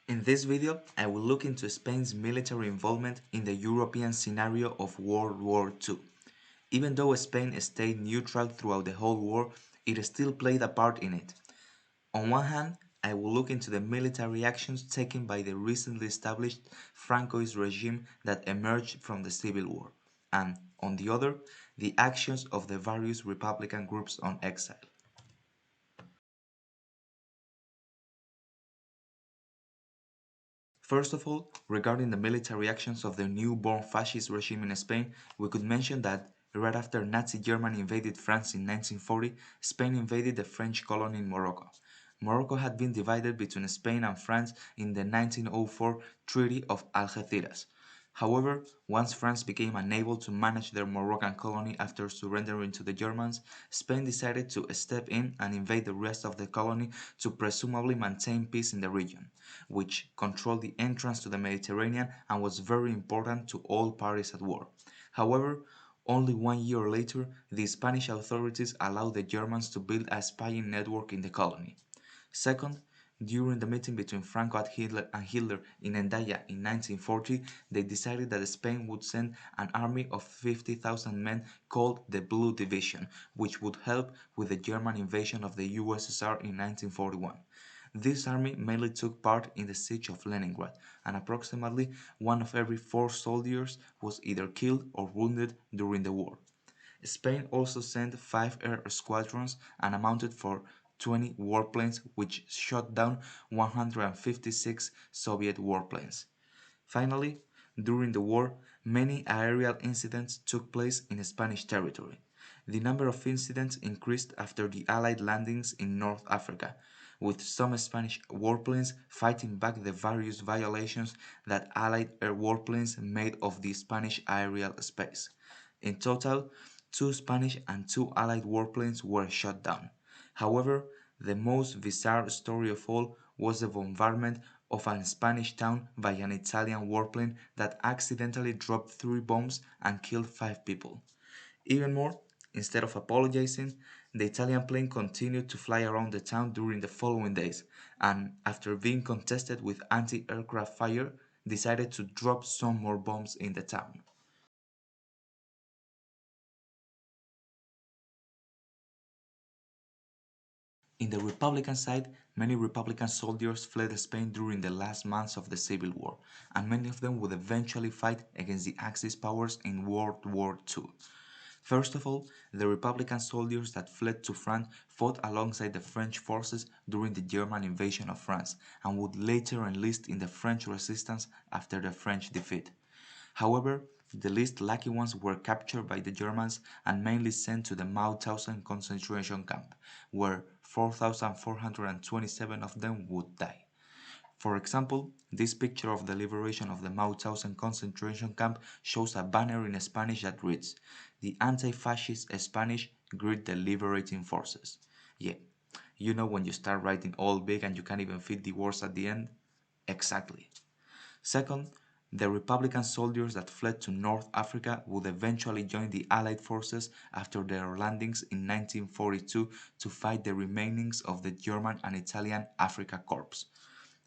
In this video, I will look into Spain's military involvement in the European scenario of World War II. Even though Spain stayed neutral throughout the whole war, it still played a part in it. On one hand, I will look into the military actions taken by the recently established Francoist regime that emerged from the civil war, and, on the other, the actions of the various Republican groups on exile. First of all, regarding the military actions of the newborn fascist regime in Spain, we could mention that right after Nazi Germany invaded France in 1940, Spain invaded the French colony in Morocco. Morocco had been divided between Spain and France in the 1904 Treaty of Algeciras. However, once France became unable to manage their Moroccan colony after surrendering to the Germans, Spain decided to step in and invade the rest of the colony to presumably maintain peace in the region, which controlled the entrance to the Mediterranean and was very important to all parties at war. However, only 1 year later, the Spanish authorities allowed the Germans to build a spying network in the colony. Second, during the meeting between Franco and Hitler in Hendaya in 1940, they decided that Spain would send an army of 50,000 men called the Blue Division, which would help with the German invasion of the USSR in 1941. This army mainly took part in the siege of Leningrad, and approximately one of every 4 soldiers was either killed or wounded during the war. Spain also sent 5 air squadrons and amounted for 20 warplanes, which shot down 156 Soviet warplanes. Finally, during the war, many aerial incidents took place in Spanish territory. The number of incidents increased after the Allied landings in North Africa, with some Spanish warplanes fighting back the various violations that Allied air warplanes made of the Spanish aerial space. In total, 2 Spanish and 2 Allied warplanes were shot down. However, the most bizarre story of all was the bombardment of a Spanish town by an Italian warplane that accidentally dropped 3 bombs and killed 5 people. Even more, instead of apologizing, the Italian plane continued to fly around the town during the following days, and after being contested with anti-aircraft fire, decided to drop some more bombs in the town. In the Republican side, many Republican soldiers fled Spain during the last months of the Civil War, and many of them would eventually fight against the Axis powers in World War II. First of all, the Republican soldiers that fled to France fought alongside the French forces during the German invasion of France, and would later enlist in the French resistance after the French defeat. However, the least lucky ones were captured by the Germans and mainly sent to the Mauthausen concentration camp, where 4,427 of them would die. For example, this picture of the liberation of the Mauthausen concentration camp shows a banner in Spanish that reads, "The anti-fascist Spanish greet the liberating forces." Yeah, you know when you start writing all big and you can't even fit the words at the end? Exactly. Second, the Republican soldiers that fled to North Africa would eventually join the Allied forces after their landings in 1942 to fight the remainings of the German and Italian Afrika Corps.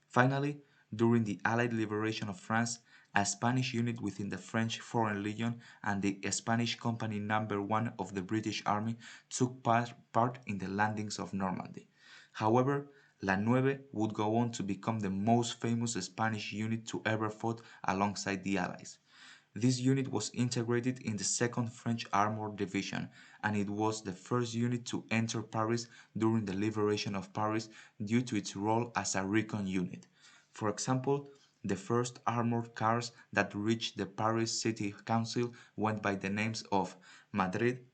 Finally, during the Allied liberation of France, a Spanish unit within the French Foreign Legion and the Spanish Company No. 1 of the British Army took part in the landings of Normandy. However, La Nueve would go on to become the most famous Spanish unit to ever fought alongside the Allies. This unit was integrated in the 2nd French Armored Division, and it was the first unit to enter Paris during the liberation of Paris due to its role as a recon unit. For example, the first armored cars that reached the Paris City Council went by the names of Madrid,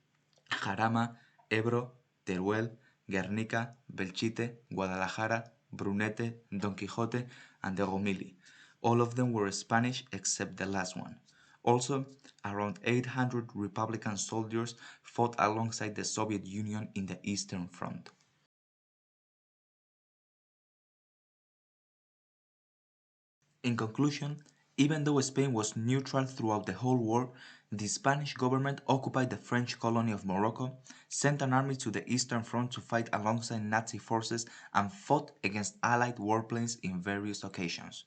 Jarama, Ebro, Teruel, Guernica, Belchite, Guadalajara, Brunete, Don Quixote, and the Romilly. All of them were Spanish except the last one. Also, around 800 Republican soldiers fought alongside the Soviet Union in the Eastern Front. In conclusion, even though Spain was neutral throughout the whole war, The Spanish government occupied the French colony of Morocco, sent an army to the Eastern Front to fight alongside Nazi forces, and fought against Allied warplanes in various occasions.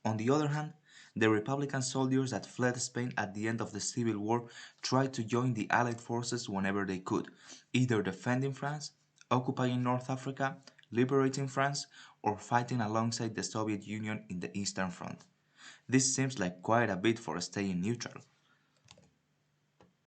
On the other hand, the Republican soldiers that fled Spain at the end of the Civil War tried to join the Allied forces whenever they could, either defending France, occupying North Africa, liberating France, or fighting alongside the Soviet Union in the Eastern Front. This seems like quite a bit for staying neutral,